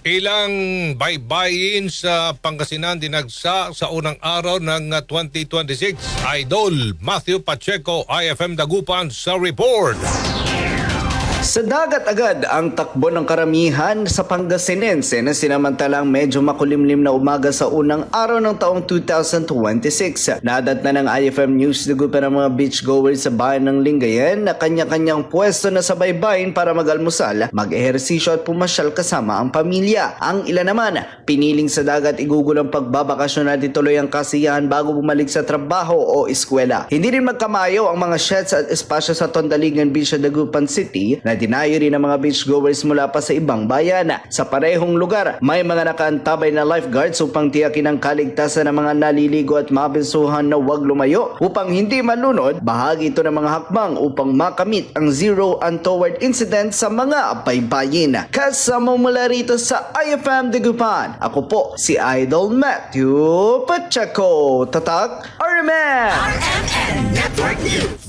Ilang baybayin sa Pangasinan dinagsa sa unang araw ng 2026. Idol Matthew Pacheco, IFM Dagupan sa report. Sa dagat agad ang takbo ng karamihan sa Pangasinense na sinamantalang medyo makulimlim na umaga sa unang araw ng taong 2026. Nadat na ng IFM News Dagupan ng mga beachgoers sa bayan ng Lingayen na kanya-kanyang pwesto na sa baybayin para mag-almusal, mag-ehersisyo at pumasyal kasama ang pamilya. Ang ilan naman, piniling sa dagat igugol ang pagbabakasyon at ituloy ang kasiyahan bago bumalik sa trabaho o eskwela. Hindi rin magkamayo ang mga sheds at espasyo sa Tondaligan Beach sa Dagupan City na dinayo rin ng mga beachgoers mula pa sa ibang bayan. Sa parehong lugar, may mga nakaantabay na lifeguards upang tiyakin ang kaligtasan ng mga naliligo at mabisuhan na huwag lumayo upang hindi malunod. Bahagi ito ng mga hakbang upang makamit ang zero untoward incident sa mga baybayin. Kasama mula rito sa IFM Dagupan, ako po si Idol Matthew Pacheco. Tatak RMN! RMN Network News.